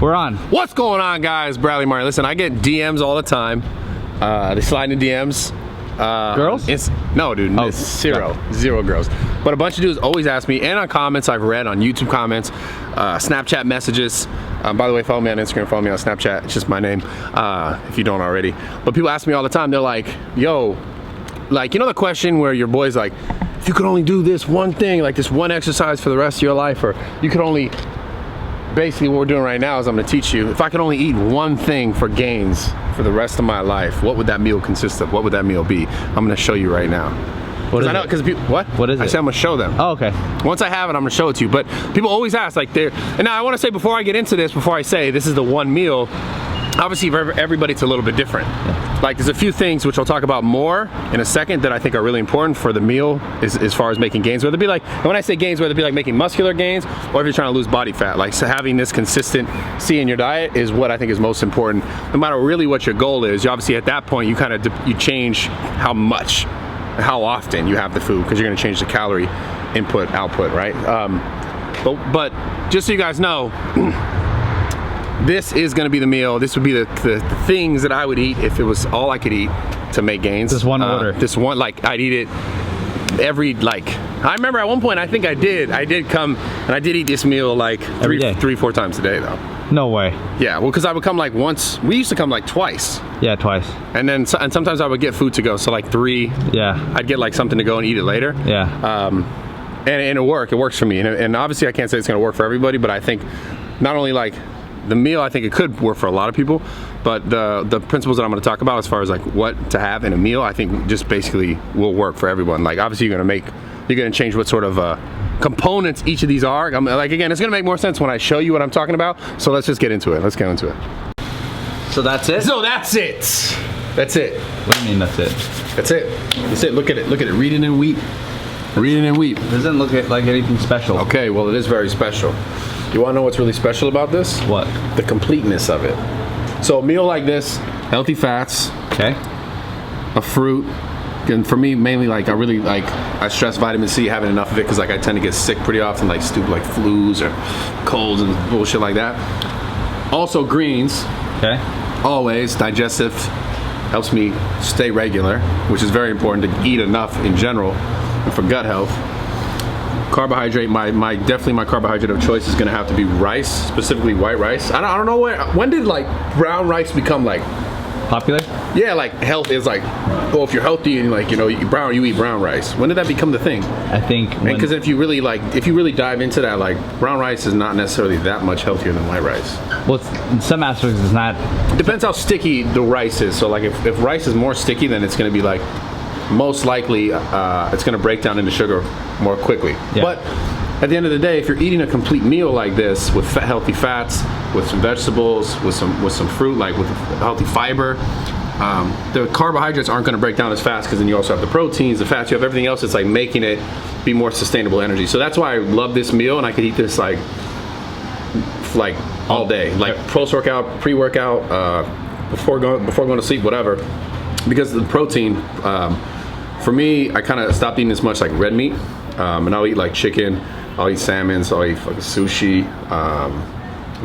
We're on. What's going on, guys? Bradley Martyn. Listen, I get DMs all the time. They slide into DMs. Girls? No, dude. Oh, Zero girls. But a bunch of dudes always ask me, and on comments I've read, on YouTube comments, Snapchat messages. By the way, follow me on Instagram, follow me on Snapchat. It's just my name, if you don't already. But people ask me all the time, they're like, yo, like, you know the question where your boy's like, if you could only do this one thing, like this one exercise for the rest of your life, or you could only, basically what we're doing right now is I'm gonna teach you, if I could only eat one thing for gains for the rest of my life, what would that meal consist of? What would that meal be? I'm gonna show you right now. What is I know, it? because people, what? What is it? I said I'm gonna show them. Oh, okay. Once I have it, I'm gonna show it to you. But people always ask, like, and now I wanna say before I get into this, before I say this is the one meal, obviously for everybody it's a little bit different. Yeah. Like there's a few things which I'll talk about more in a second that I think are really important for the meal as far as making gains, whether it be like, and when I say gains, whether it be like making muscular gains or if you're trying to lose body fat, like so having this consistency in your diet is what I think is most important. No matter really what your goal is, you obviously at that point you kind of you change how much, how often you have the food, because you're going to change the calorie input output, right? But just so you guys know, this is gonna be the meal. This would be the things that I would eat if it was all I could eat to make gains. This one order. This one, like I'd eat it every, like, I remember at one point I think I did come and I did eat this meal like every day. 3-4 times a day though. No way. Yeah, well, because I would come like once, we used to come like twice. Yeah, twice. And then and sometimes I would get food to go, so like 3. Yeah. I'd get like something to go and eat it later. Yeah. And it works for me. And obviously I can't say it's gonna work for everybody, but I think not only like the meal, I think it could work for a lot of people, but the principles that I'm going to talk about as far as like what to have in a meal, I think just basically will work for everyone. Like obviously you're going to change what sort of components each of these are. Like again, it's going to make more sense when I show you what I'm talking about. So let's just get into it. Let's get into it. So that's it? So that's it. That's it. What do you mean that's it? That's it. That's it. Look at it. Look at it. Read it in wheat. Read it in wheat. It doesn't look like anything special. Okay, well it is very special. You want to know what's really special about this? What? The completeness of it. So a meal like this, healthy fats, okay, a fruit, and for me mainly like I stress vitamin C, having enough of it, because like I tend to get sick pretty often, like stupid like flus or colds and bullshit like that. Also greens. Okay. Always digestive, helps me stay regular, which is very important to eat enough in general and for gut health. Carbohydrate, definitely my carbohydrate of choice is gonna have to be rice, specifically white rice. I don't know when did like brown rice become like popular? Yeah, like health is like, well, if you're healthy and like, you know, you eat brown rice. When did that become the thing? I think because if you really dive into that, like brown rice is not necessarily that much healthier than white rice. Well, in some aspects it's not. It depends how sticky the rice is. So like if rice is more sticky, then it's gonna be like, most likely it's going to break down into sugar more quickly. Yeah. But at the end of the day, if you're eating a complete meal like this with healthy fats, with some vegetables, with some fruit, like with healthy fiber, the carbohydrates aren't going to break down as fast, because then you also have the proteins, the fats, you have everything else that's like making it be more sustainable energy. So that's why I love this meal, and I could eat this like all day, like post-workout, pre-workout, before going to sleep, whatever, because the protein. For me, I kind of stopped eating as much like red meat, and I'll eat like chicken, I'll eat salmon, so I'll eat fucking sushi,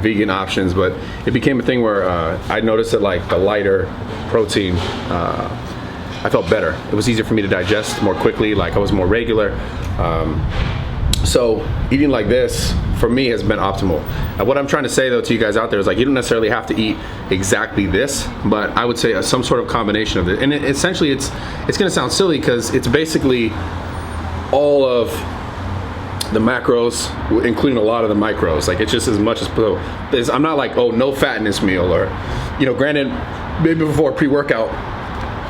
vegan options, but it became a thing where I noticed that like the lighter protein, I felt better. It was easier for me to digest more quickly, like I was more regular. So eating like this, for me, has been optimal. What I'm trying to say though to you guys out there is like, you don't necessarily have to eat exactly this, but I would say some sort of combination of it. And essentially it's gonna sound silly, because it's basically all of the macros, including a lot of the micros. Like it's just as much as, I'm not like, oh, no fat in this meal, or, you know, granted, maybe before pre-workout,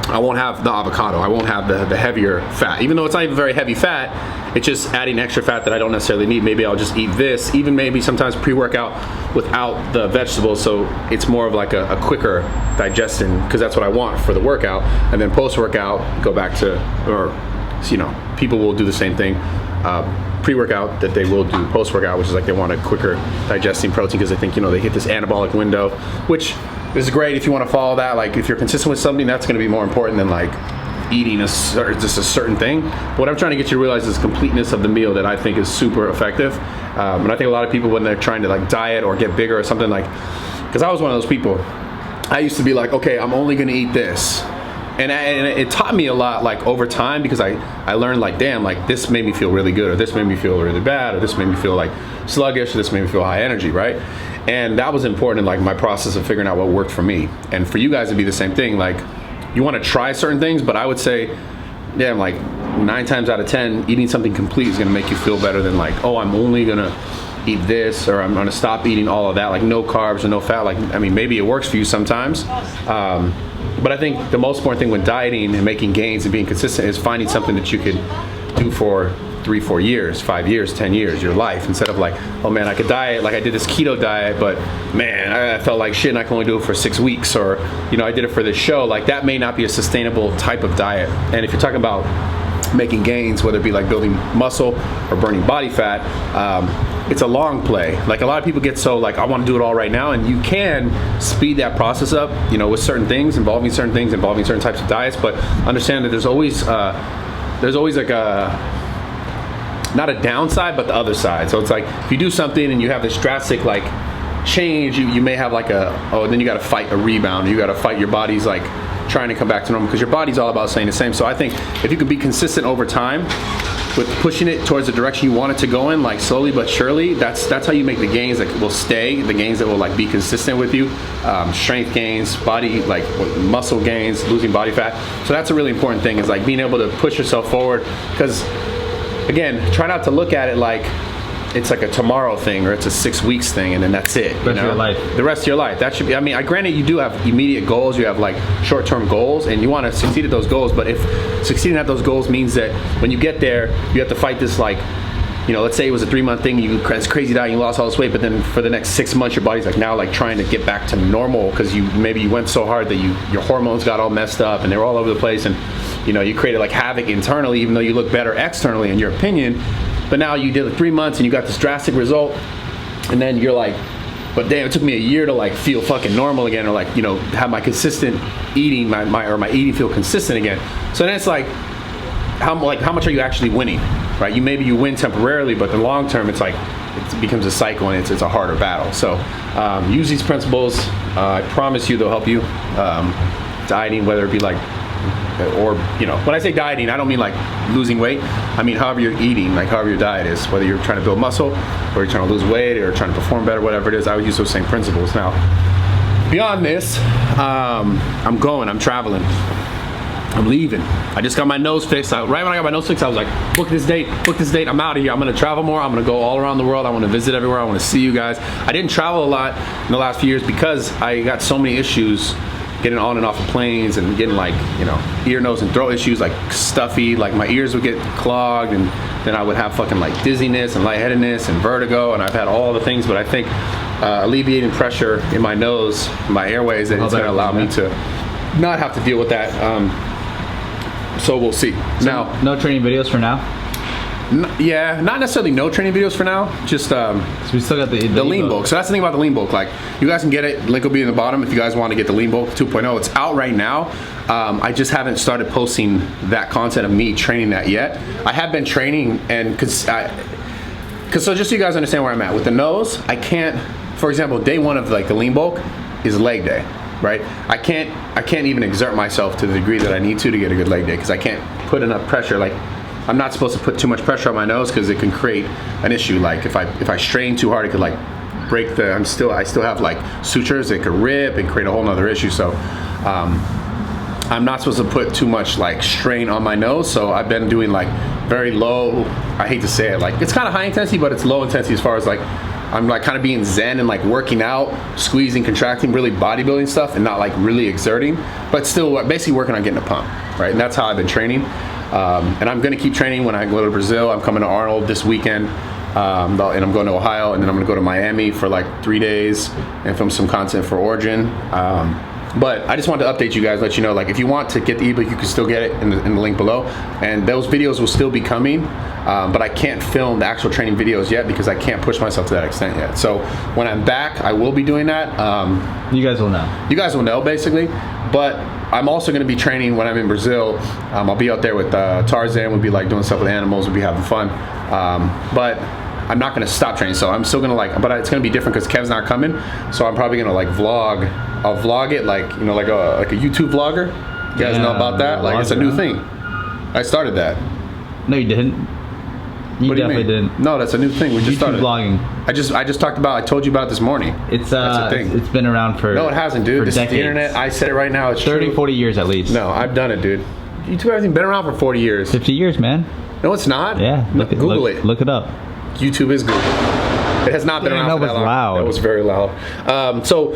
I won't have the avocado, I won't have the heavier fat. Even though it's not even very heavy fat, it's just adding extra fat that I don't necessarily need. Maybe I'll just eat this, even maybe sometimes pre-workout without the vegetables, so it's more of like a quicker digestion, because that's what I want for the workout. And then post-workout, go back to, or, you know, people will do the same thing. Pre-workout that they will do post-workout, which is like they want a quicker digesting protein, because they think, you know, they hit this anabolic window, which is great if you want to follow that. Like if you're consistent with something, that's going to be more important than like eating just a certain thing. What I'm trying to get you to realize is completeness of the meal that I think is super effective. And I think a lot of people, when they're trying to like diet or get bigger or something, like, because I was one of those people, I used to be like, okay, I'm only gonna eat this. And it taught me a lot, like, over time, because I learned, like, damn, like, this made me feel really good, or this made me feel really bad, or this made me feel like sluggish, or this made me feel high energy, right? And that was important in like my process of figuring out what worked for me. And for you guys to be the same thing, like, you want to try certain things, but I would say, damn, like 9 times out of 10, eating something complete is gonna make you feel better than like, oh, I'm only gonna eat this, or I'm gonna stop eating all of that, like no carbs or no fat. Like, I mean, maybe it works for you sometimes. But I think the most important thing with dieting and making gains and being consistent is finding something that you could do for 3-4 years, 5 years, 10 years, your life, instead of like, oh man, I could diet, like I did this keto diet, but man, I felt like shit and I can only do it for 6 weeks, or, you know, I did it for this show. Like, that may not be a sustainable type of diet. And if you're talking about making gains, whether it be like building muscle or burning body fat, it's a long play. Like, a lot of people get so like, I want to do it all right now, and you can speed that process up, you know, with certain things, involving certain types of diets. But understand that there's always like a, not a downside, but the other side. So it's like, if you do something and you have this drastic like change, you may have like then you got to fight a rebound. You got to fight your body's like trying to come back to normal, because your body's all about staying the same. So I think if you can be consistent over time with pushing it towards the direction you want it to go in, like slowly but surely, that's how you make the gains that will stay, the gains that will like be consistent with you, strength gains, body, like muscle gains, losing body fat. So that's a really important thing, is like being able to push yourself forward. Because again, try not to look at it like it's like a tomorrow thing, or it's a 6 weeks thing, and then that's it. The rest of your life. The rest of your life. That should be, I mean, granted, you do have immediate goals, you have like short-term goals, and you want to succeed at those goals. But if succeeding at those goals means that when you get there, you have to fight this, like, you know, let's say it was a 3-month thing, you this crazy diet, you lost all this weight, but then for the next 6 months, your body's like now like trying to get back to normal, because maybe you went so hard that your hormones got all messed up and they were all over the place, and you know, you created like havoc internally, even though you look better externally in your opinion. But now you did it 3 months and you got this drastic result, and then you're like, but damn, it took me a year to like feel fucking normal again, or like, you know, have my consistent eating, my eating feel consistent again. So then it's like, how much are you actually winning, right? Maybe you win temporarily, but the long term, it's like, it becomes a cycle, and it's a harder battle. So use these principles. I promise you they'll help you. Dieting, whether it be like, or, you know, when I say dieting, I don't mean like losing weight. I mean however you're eating, like however your diet is, whether you're trying to build muscle, or you're trying to lose weight, or trying to perform better, whatever it is, I would use those same principles. Now, beyond this, I'm traveling. I'm leaving. I just got my nose fixed. Right when I got my nose fixed, I was like, book this date, I'm out of here. I'm gonna travel more. I'm gonna go all around the world. I wanna visit everywhere. I wanna see you guys. I didn't travel a lot in the last few years because I got so many issues getting on and off of planes, and getting like, you know, ear, nose, and throat issues, like stuffy, like my ears would get clogged, and then I would have fucking like dizziness and lightheadedness and vertigo, and I've had all the things. But I think alleviating pressure in my nose, my airways, and it's gonna allow me to not have to deal with that. So we'll see. So now, no training videos for now? Yeah, not necessarily no training videos for now. Just so we still got the lean bulk. So that's the thing about the lean bulk. Like, you guys can get it. Link will be in the bottom if you guys want to get the lean bulk 2.0. It's out right now. I just haven't started posting that content of me training that yet. I have been training, and so just so you guys understand where I'm at with the nose, I can't. For example, day one of like the lean bulk is leg day, right? I can't even exert myself to the degree that I need to get a good leg day, because I can't put enough pressure. Like, I'm not supposed to put too much pressure on my nose, because it can create an issue. Like, if I strain too hard, it could like break the. I still have like sutures. It could rip and create a whole nother issue. So I'm not supposed to put too much like strain on my nose. So I've been doing like very low. I hate to say it, like it's kind of high intensity, but it's low intensity as far as like I'm like kind of being zen and like working out, squeezing, contracting, really bodybuilding stuff, and not like really exerting, but still basically working on getting a pump, right? And that's how I've been training. And I'm gonna keep training when I go to Brazil. I'm coming to Arnold this weekend, and I'm going to Ohio, and then I'm gonna go to Miami for like 3 days and film some content for Origin. But I just wanted to update you guys, let you know, like if you want to get the ebook, you can still get it in the link below, and those videos will still be coming. But I can't film the actual training videos yet because I can't push myself to that extent yet. So when I'm back, I will be doing that. You guys will know. You guys will know, basically. But I'm also going to be training when I'm in Brazil. I'll be out there with Tarzan. We'll be like doing stuff with animals. We'll be having fun. But I'm not going to stop training. So I'm still going to like, but it's going to be different because Kev's not coming. So I'm probably going to like vlog. I'll vlog it like, you know, like a YouTube vlogger. You guys know about that? Like it's a new thing. I started that. No, you didn't. You definitely didn't. No, that's a new thing. We just started vlogging. I just talked about. I told you about it this morning. That's a thing. It's been around for. No, it hasn't, dude. This decades. is the internet. I said it right now. It's 30, true. 40 years at least. No, I've done it, dude. YouTube hasn't been around for 40 years. 50 years, man. No, it's not. Yeah. Google it. Look it up. YouTube is Google. It has not been around for that long. Loud. That was very loud. So.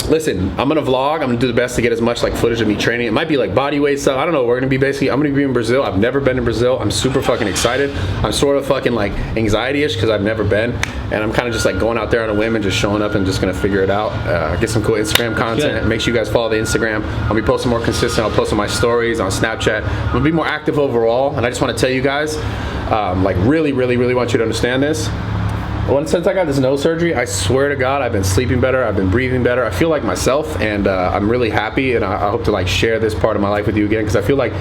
Listen, I'm gonna vlog. I'm gonna do the best to get as much like footage of me training. It might be like body weight stuff. I don't know. We're gonna be basically. I'm gonna be in Brazil. I've never been to Brazil. I'm super fucking excited. I'm sort of fucking like anxiety-ish because I've never been, and I'm kind of just like going out there on a whim and just showing up and just gonna figure it out. Get some cool Instagram content. Make sure you guys follow the Instagram. I'll be posting more consistent. I'll post on my stories on Snapchat. I'm gonna be more active overall, and I just want to tell you guys, like really want you to understand this. Since I got this nose surgery, I swear to God, I've been sleeping better. I've been breathing better. I feel like myself, and I'm really happy. And I hope to like share this part of my life with you again, because I feel like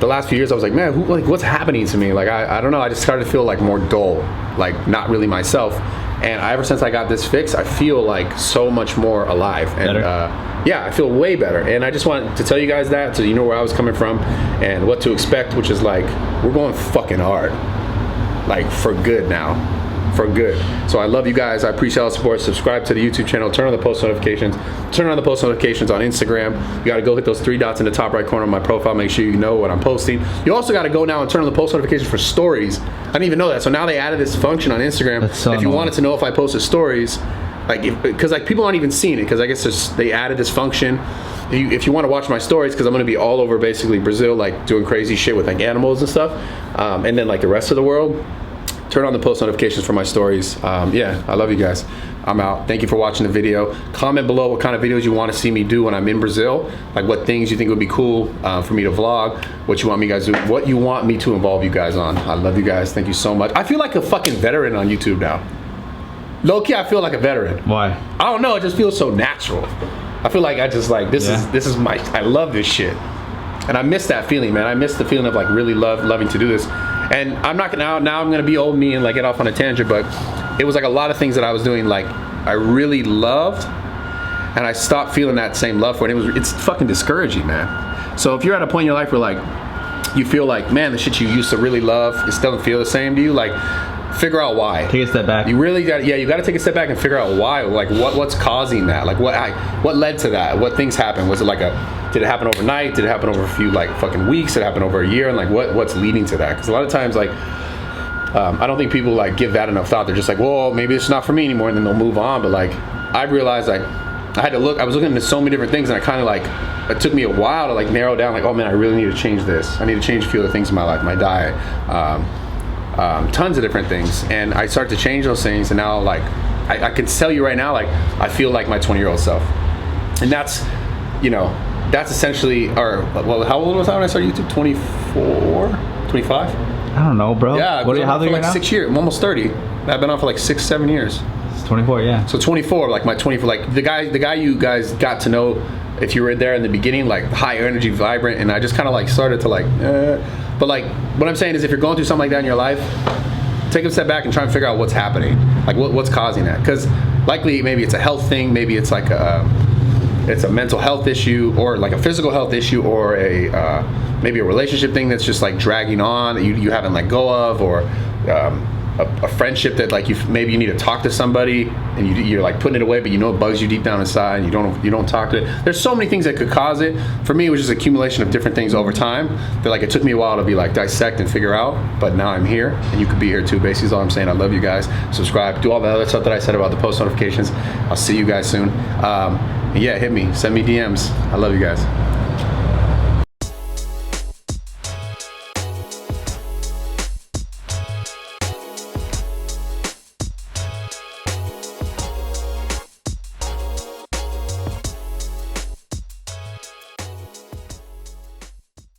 the last few years I was like, man, what's happening to me? Like I don't know. I just started to feel like more dull, like not really myself. And ever since I got this fix, I feel like so much more alive. And yeah, I feel way better. And I just wanted to tell you guys that, so you know where I was coming from and what to expect, which is like we're going fucking hard, like for good now. For good. So I love you guys. I appreciate all the support. Subscribe to the YouTube channel. Turn on the post notifications. Turn on the post notifications on Instagram. You got to go hit those 3 dots in the top right corner of my profile. Make sure you know what I'm posting. You also got to go now and turn on the post notifications for stories. I didn't even know that. So now they added this function on Instagram. If you wanted to know if I posted stories, like because like people aren't even seeing it, because I guess they added this function. If you want to watch my stories, because I'm going to be all over basically Brazil, like doing crazy shit with like animals and stuff, and then like the rest of the world. Turn on the post notifications for my stories. Yeah, I love you guys. I'm out. Thank you for watching the video. Comment below what kind of videos you want to see me do when I'm in Brazil. Like what things you think would be cool for me to vlog. What you want me guys to do. What you want me to involve you guys on. I love you guys. Thank you so much. I feel like a fucking veteran on YouTube now. Low-key, I feel like a veteran. Why? I don't know. It just feels so natural. I feel like I just like, this is my, I love this shit. And I miss that feeling, man. I miss the feeling of like really loving to do this. And I'm not gonna, now I'm gonna be old me and like get off on a tangent, but it was like a lot of things that I was doing like I really loved, and I stopped feeling that same love for it. It's fucking discouraging, man. So if you're at a point in your life where like you feel like, man, the shit you used to really love, it still doesn't feel the same to you, like figure out why. Take a step back. You really got, you got to take a step back and figure out why. Like what's causing that? Like what led to that? What things happened? Was it like did it happen overnight? Did it happen over a few like fucking weeks? Did it happen over a year? And like what's leading to that? Because a lot of times like I don't think people like give that enough thought. They're just like, well, maybe it's not for me anymore, and then they'll move on. But like I realized like I was looking into so many different things, and I kind of like, it took me a while to like narrow down like, oh man, I really need to change this. I need to change a few other things in my life, my diet, tons of different things. And I started to change those things, and now like I can tell you right now, like I feel like my 20-year-old self. And that's, you know, that's essentially, or well, how old was I when I started YouTube? 24, 25? I don't know, bro. Yeah, how old are you like now? 6 years. I'm almost 30. I've been on for like 6-7 years. It's 24, yeah. So 24, like my 24, like the guy you guys got to know, if you were there in the beginning, like high energy, vibrant, and I just kind of like started to like, but like what I'm saying is, if you're going through something like that in your life, take a step back and try and figure out what's happening, like what's causing that, because likely maybe it's a health thing, maybe it's like it's a mental health issue, or like a physical health issue, or a maybe a relationship thing that's just like dragging on that you haven't let go of, or a friendship that like maybe you need to talk to somebody and you're like putting it away, but you know it bugs you deep down inside and you don't talk to it. There's so many things that could cause it. For me, it was just accumulation of different things over time that like it took me a while to be like dissect and figure out, but now I'm here and you could be here too. Basically is all I'm saying. I love you guys. Subscribe, do all the other stuff that I said about the post notifications. I'll see you guys soon. Yeah, hit me, send me DMs. I love you guys.